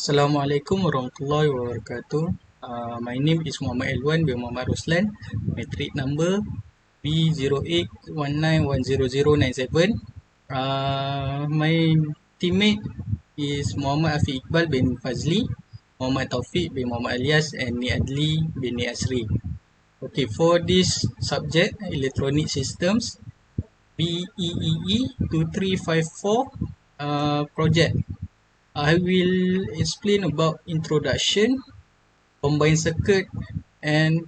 Assalamualaikum warahmatullahi wabarakatuh. My name is Muhammad Elwan bin Muhammad Roslan. Matric number B0819100097. My teammate is Muhammad Afiq Iqbal bin Fazli, Muhammad Taufik bin Muhammad Alias, and Ni Adli bin Ni Asri. Okay, for this subject, electronic systems, BEEE 2354 project. I will explain about introduction, combined circuit, and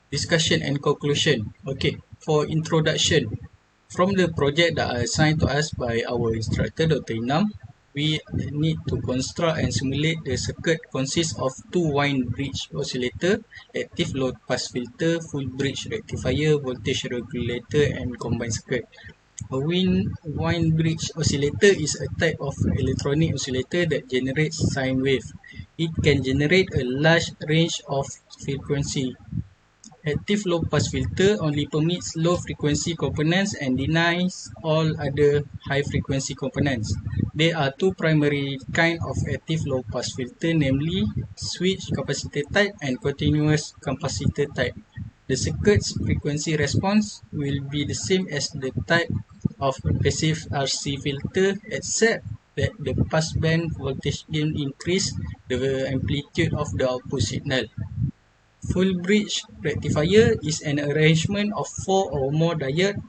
discussion and conclusion. Okay, for introduction, from the project that are assigned to us by our instructor, Dr. Inam, we need to construct and simulate the circuit consists of two wine bridge oscillator, active low pass filter, full bridge rectifier, voltage regulator, and combined circuit. A wine bridge oscillator is a type of electronic oscillator that generates sine wave. It can generate a large range of frequency. Active low pass filter only permits low frequency components and denies all other high frequency components. There are two primary kind of active low pass filter, namely switch capacitor type and continuous capacitor type. The circuit's frequency response will be the same as the type of passive RC filter, except that the passband voltage gain increase the amplitude of the output signal. Full bridge rectifier is an arrangement of four or more diodes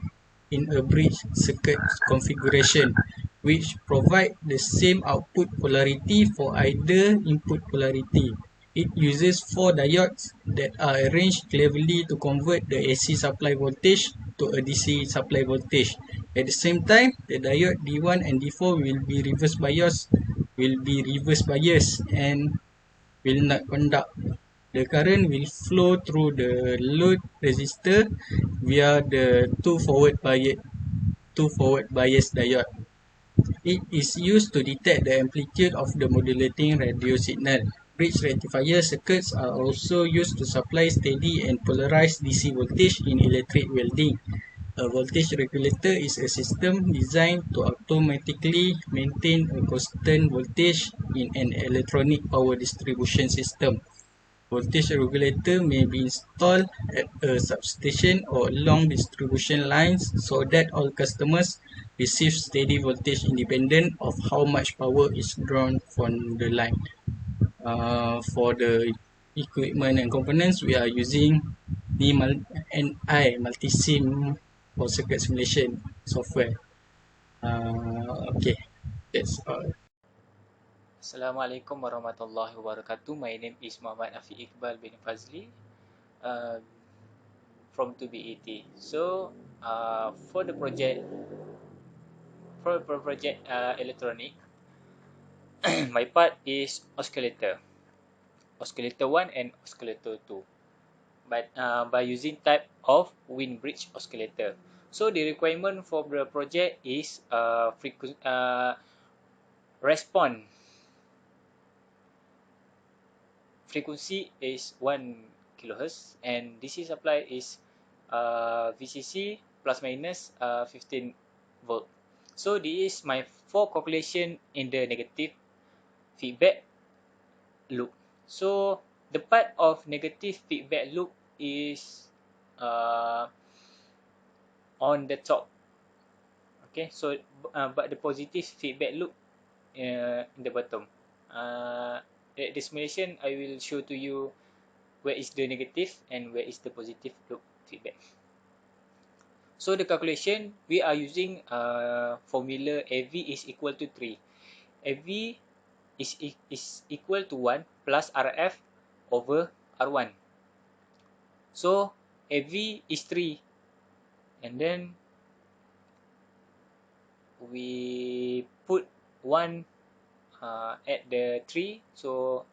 in a bridge circuit configuration, which provide the same output polarity for either input polarity. It uses four diodes that are arranged cleverly to convert the AC supply voltage to a DC supply voltage. At the same time, the diode D1 and D4 will be reverse bias and will not conduct. The current will flow through the load resistor via the two forward bias diode. It is used to detect the amplitude of the modulating radio signal. Bridge rectifier circuits are also used to supply steady and polarized DC voltage in electric welding. A voltage regulator is a system designed to automatically maintain a constant voltage in an electronic power distribution system. Voltage regulator may be installed at a substation or along distribution lines so that all customers receive steady voltage independent of how much power is drawn from the line. For the equipment and components, we are using NI Multisim for circuit simulation software. Okay, that's all. Assalamualaikum warahmatullahi wabarakatuh. My name is Muhammad Afiq Iqbal bin Fazli from 2BET. So, for the project electronic, my part is oscillator 1 and oscillator 2. But by using type of wind bridge oscillator. So the requirement for the project is response frequency is 1 kHz and DC supply is VCC plus minus 15 volt. So this is my for calculation in the negative feedback loop. So the part of negative feedback loop is on the top. Okay, so but the positive feedback loop in the bottom. The simulation I will show to you where is the negative and where is the positive loop feedback. So the calculation, we are using formula AV is equal to 3. AV is equal to 1 plus RF over R1. So AV is 3. And then we put 1 at the 3. So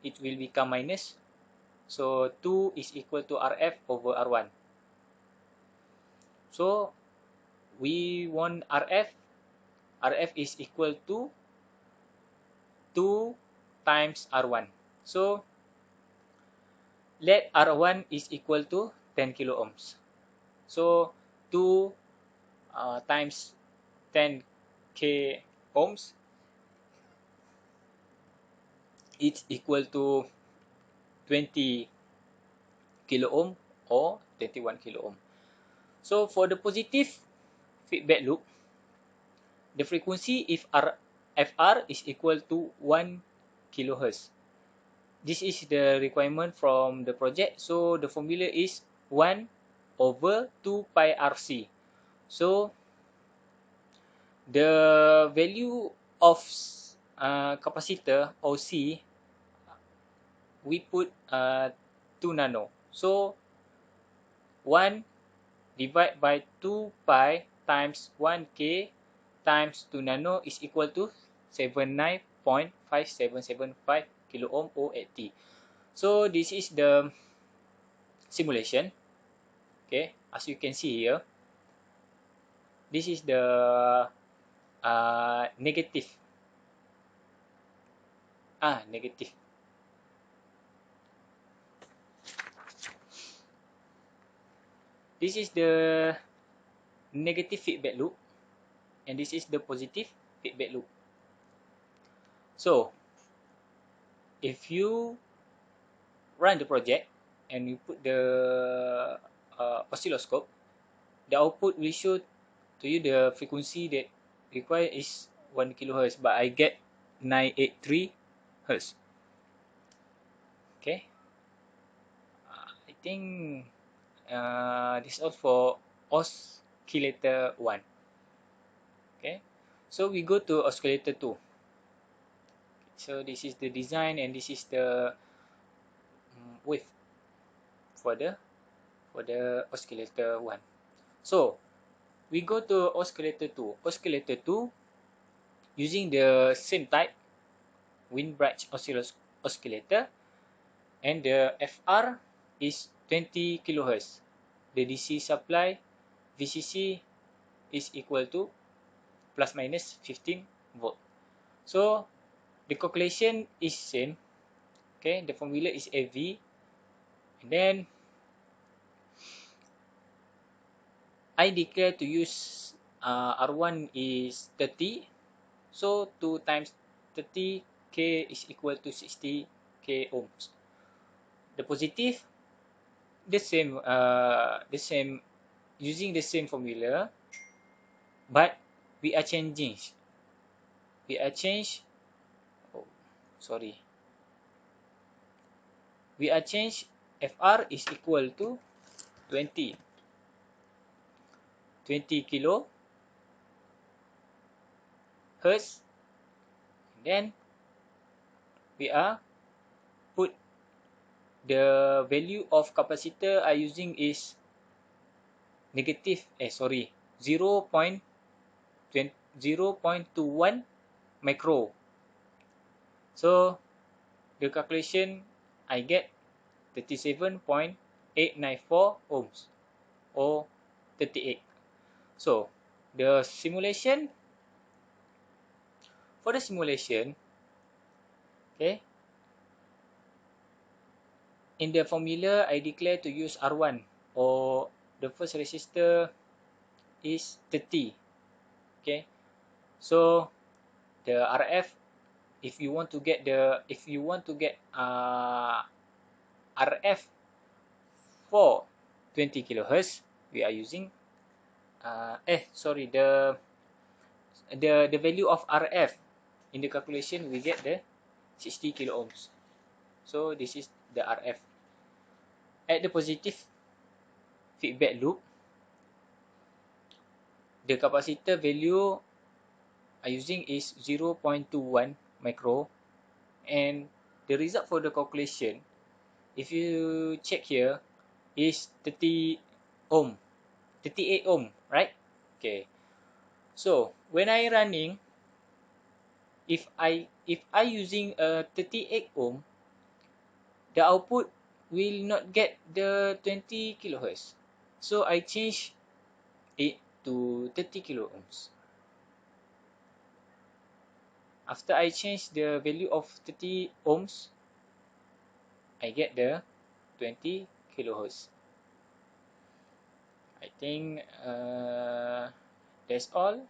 it will become minus. So 2 is equal to RF over R1. So we want RF. RF is equal to 2 times R1. So let R1 is equal to 10 kilo ohms. So 2 times 10 k ohms it's equal to 20 kilo ohm or 21 kilo ohm. So for the positive feedback loop, the frequency if FR is equal to 1 kilohertz. This is the requirement from the project. So the formula is 1 over 2 pi RC. So the value of capacitor or C, we put 2 nano. So 1 divided by 2 pi times 1K times 2 nano is equal to 79.5775 kilo ohm or 80. So this is the simulation. Okay, as you can see here, this is the negative. Negative. This is the negative feedback loop, and this is the positive feedback loop. So if you run the project and you put the oscilloscope, the output will show to you the frequency that required is 1 kilohertz, but I get 983 hertz. Okay, I think this is all for oscillator 1. Okay, so we go to oscillator 2. So this is the design and this is the wave for the oscillator 1. So we go to oscillator 2. Oscillator 2 using the same type wind bridge oscillator, and the FR is 20 kilohertz. The DC supply VCC is equal to plus minus 15 volt. So the calculation is same. Okay, the formula is AV, and then I declare to use R1 is 30. So 2 times 30 K is equal to 60 K ohms. The positive, the same using the same formula, but we are changing. We are change. Oh, sorry. We are change. FR is equal to 20 kilo hertz. Then we are put the value of capacitor I using is negative. 0.21 micro. So the calculation I get 37.894 ohms or 38. So the simulation, for the simulation, okay, in the formula I declare to use R1, or the first resistor is 30. Okay, so the RF, if you want to get RF for 20 kilohertz, we are using the value of RF in the calculation, we get the 60 kilo ohms. So this is the RF. At the positive feedback loop, the capacitor value I using is 0.21 micro, and the result for the calculation, if you check here, is 30 ohm, 38 ohm, right? Okay. So when I running, if I using a 38 ohm, the output will not get the 20 kilohertz. So I change it to 30 kilo ohms. After I change the value of 30 ohms, I get the 20 kilohertz. I think that's all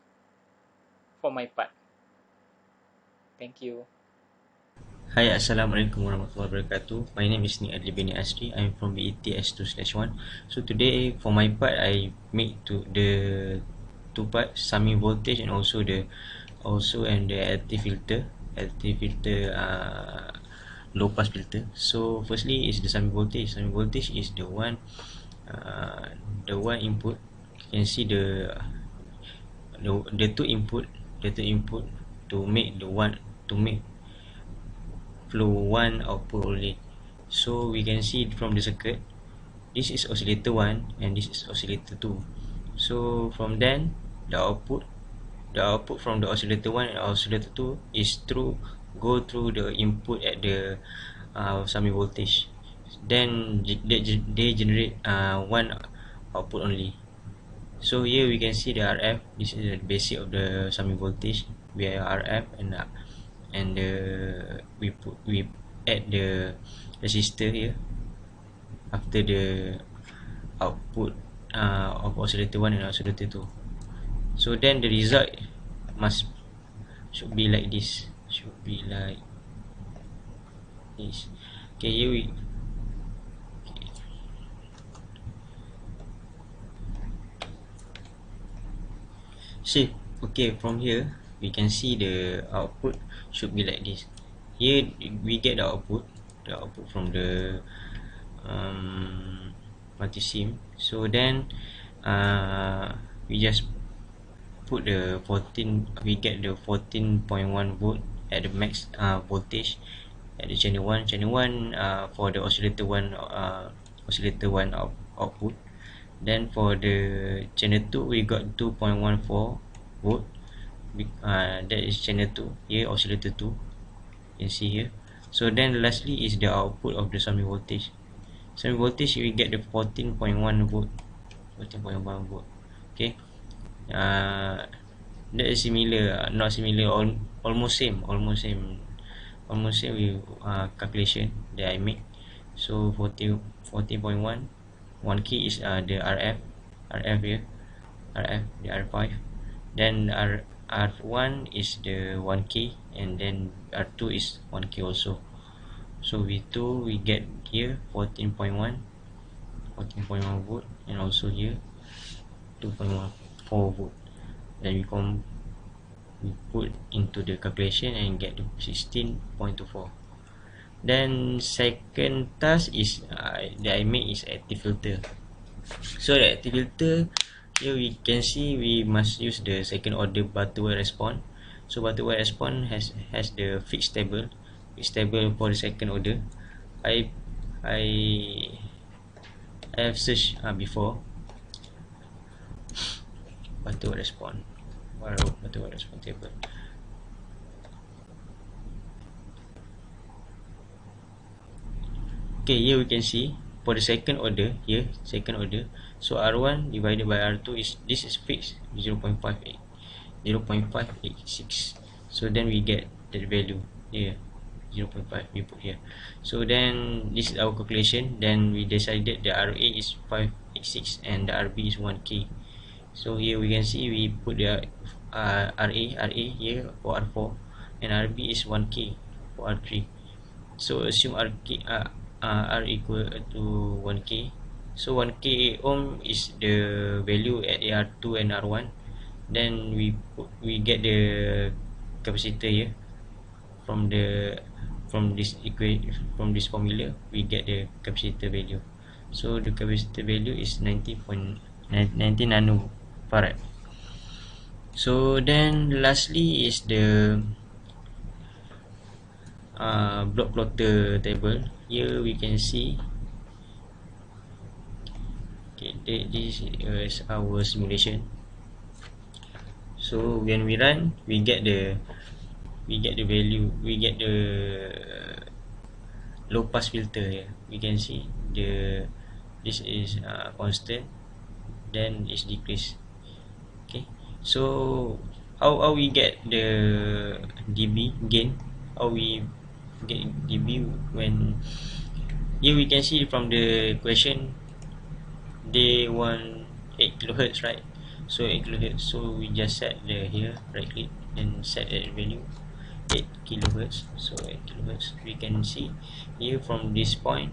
for my part. Thank you. Hi, Assalamualaikum warahmatullahi wabarakatuh. My name is Ni Adli bin Asri. I'm from BET S2/1. So today, for my part, I make to the two parts, summing voltage and also the LT filter low pass filter. So firstly is the summing voltage. Summing voltage is the one input. You can see the two input to make flow one output only. So we can see from the circuit, this is oscillator 1 and this is oscillator 2. So from then the output from the oscillator 1 and oscillator 2 is go through the input at the summing voltage. Then they generate one output only. So here we can see the RF. This is the basic of the summing voltage. We have RF and we add the resistor here after the output of oscillator 1 and oscillator 2. So then the result should be like this. Okay, here we see. Okay, from here we can see the output should be like this. Here we get the output from the multisim. So then we just put the 14, we get the 14.1 volt at the max voltage at the channel 1 for the oscillator 1 output. Then for the channel 2 we got 2.14 volt. That is channel 2 here, oscillator 2, you can see here. So then lastly is the output of the summing voltage. Summing voltage we get the 14.1 volt. Okay, that is similar, not similar, almost same with calculation that I make. So 14.1, 1 key is the RF here, the R5. Then R1 is the 1k, and then R2 is 1k also. So with 2 we get here 14.1 volt, and also here 2.14 volt. Then we put into the calculation and get 16.24. Then second task is that I make is active filter. So the active filter, here we can see we must use the second order Butterworth response. So Butterworth response has the fixed table for the second order. I have searched before Butterworth response table. Okay, here we can see for the second order here, so R1 divided by R2 is fixed 0.58, 0.586. So then we get the value here, 0.5 we put here. So then this is our calculation. Then we decided the RA is 586 and the RB is 1k. So here we can see we put the RA here for R4 and RB is 1k for R3. So assume R equal to 1k. So 1k ohm is the value at R2 and R1. Then we get the capacitor here from this formula. We get the capacitor value. So the capacitor value is 90 nanofarad. So then lastly is the block plotter table. Here we can see, okay, this is our simulation. So when we run, we get the value, we get the low pass filter here. We can see this is constant, then it's decreased. Okay, so how we get the dB gain? How we get dB when here we can see from the question they want 8 kHz, right? So 8 kHz, so we just set the here, right click and set that value 8 kilohertz. So 8 kilohertz, we can see here from this point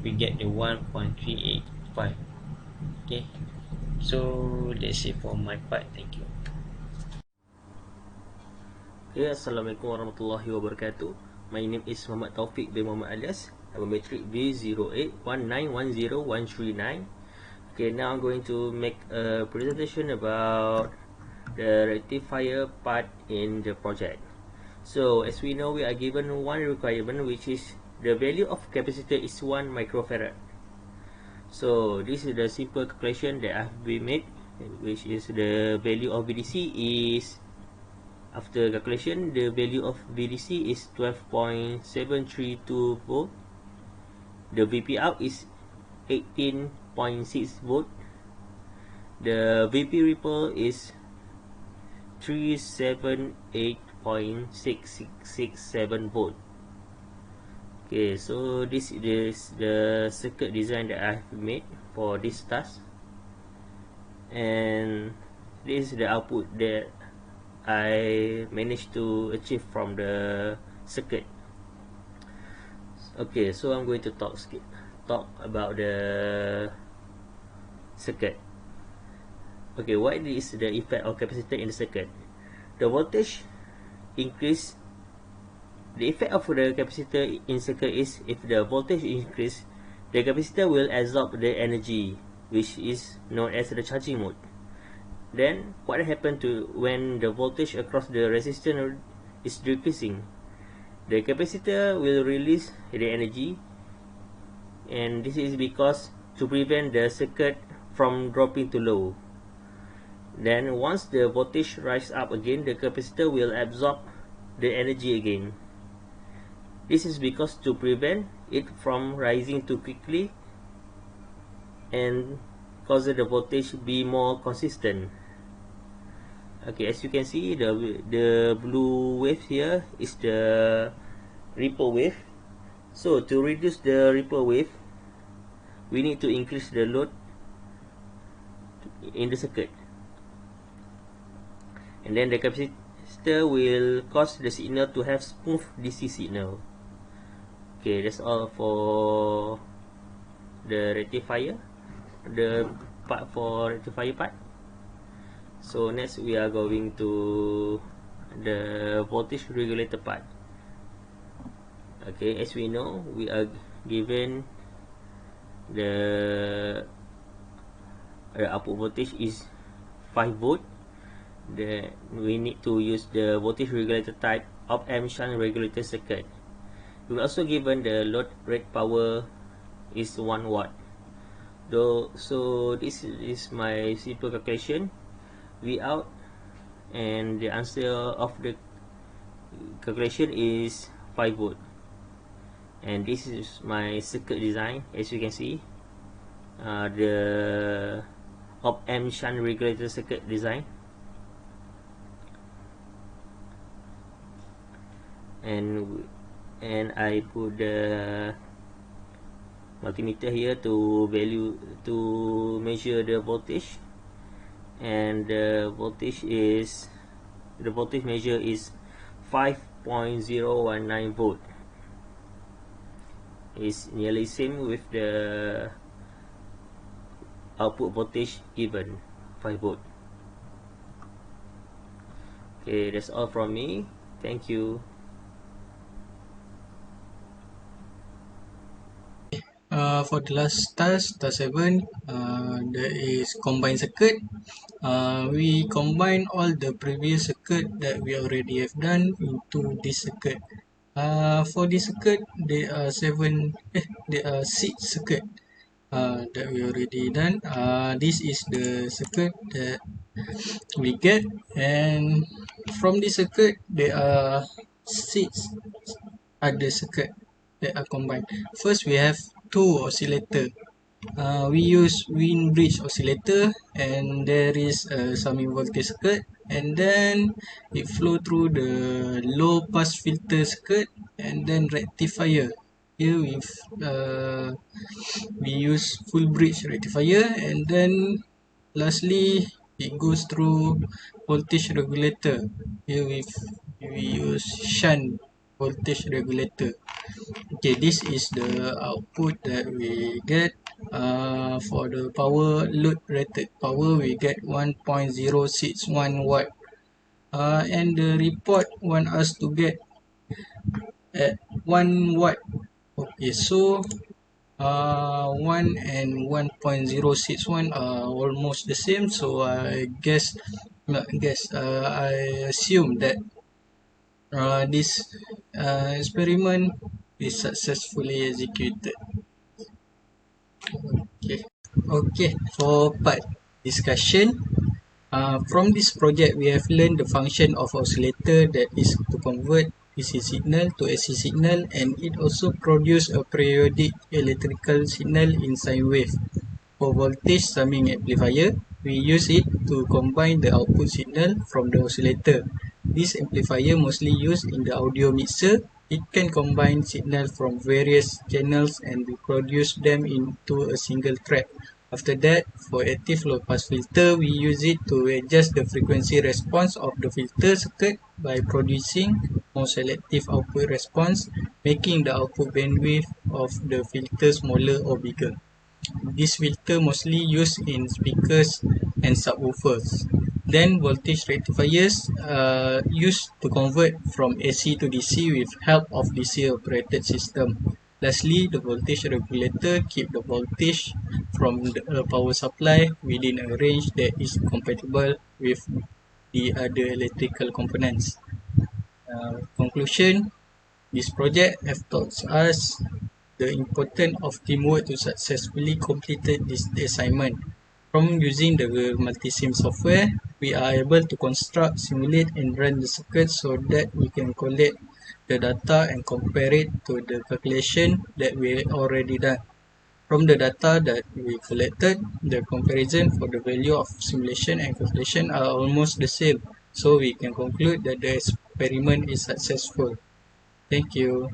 we get the 1.385. Okay, so that's it for my part. Thank you. Okay, Assalamualaikum warahmatullahi wabarakatuh. My name is Muhammad Taufik bin Muhammad Alias. I have a matric B0819101139. Okay, now I'm going to make a presentation about the rectifier part in the project. So as we know, we are given one requirement, which is the value of capacitor is 1 microfarad. So this is the simple calculation that I've been made, which is the value of VDC is, after calculation, the value of VDC is 12.732 volt. The VP out is 18.6 volt. The VP ripple is 378.667 volt. Okay, so this is the circuit design that I've made for this task, and this is the output that I managed to achieve from the circuit. Okay, so I'm going to talk about the circuit. Okay, what is the effect of capacitor in the circuit? The voltage increase. The effect of the capacitor in circuit is, if the voltage increase, the capacitor will absorb the energy, which is known as the charging mode. Then what happens to when the voltage across the resistor is decreasing? The capacitor will release the energy, and this is because to prevent the circuit from dropping too low. Then once the voltage rises up again, the capacitor will absorb the energy again. This is because to prevent it from rising too quickly and cause the voltage be more consistent. Okay, as you can see, the blue wave here is the ripple wave. So to reduce the ripple wave, we need to increase the load in the circuit, and then the capacitor will cause the signal to have smooth DC signal. Okay, that's all for the rectifier, the part for rectifier part. So next we are going to the voltage regulator part. Okay, as we know, we are given the output voltage is 5 volt. Then we need to use the voltage regulator type op-amp shunt regulator circuit. We are also given the load rate power is 1 watt. So this is my simple calculation. V out, and the answer of the calculation is 5 volt. And this is my circuit design. As you can see, the op-amp shunt regulator circuit design. And I put the multimeter here to measure the voltage, and the voltage measure is 5.019 volt. Is nearly same with the output voltage given, 5 volt. Okay, that's all from me. Thank you. For the last task 7, there is combined circuit. We combine all the previous circuit that we already have done into this circuit. For this circuit, there are 6 circuit that we already done. This is the circuit that we get, and from this circuit, there are 6 other circuit that are combined. First, we have 2 oscillator. We use Wien bridge oscillator, and there is a summing voltage circuit, and then it flow through the low pass filter circuit, and then rectifier. Here we use full bridge rectifier, and then lastly it goes through voltage regulator. Here we use shunt voltage regulator. Okay, this is the output that we get. For the power load rated power, we get 1.061 watt. And the report want us to get at 1 watt. Okay, so 1 and 1.061 are almost the same, so I assume that this experiment is successfully executed. Okay. Okay, for part discussion, from this project we have learned the function of oscillator, that is to convert DC signal to AC signal, and it also produce a periodic electrical signal in sine wave. For voltage summing amplifier, we use it to combine the output signal from the oscillator. This amplifier mostly used in the audio mixer. It can combine signal from various channels and reproduce them into a single track. After that, for active low pass filter, we use it to adjust the frequency response of the filter circuit by producing more selective output response, making the output bandwidth of the filter smaller or bigger. This filter mostly used in speakers and subwoofers. Then voltage rectifiers used to convert from AC to DC with help of DC operated system. Lastly, the voltage regulator keep the voltage from the power supply within a range that is compatible with the other electrical components. Conclusion, this project have taught us the importance of teamwork to successfully complete this assignment. From using the multisim software, we are able to construct, simulate, and run the circuit so that we can collect the data and compare it to the calculation that we already done. From the data that we collected, the comparison for the value of simulation and calculation are almost the same, so we can conclude that the experiment is successful. Thank you.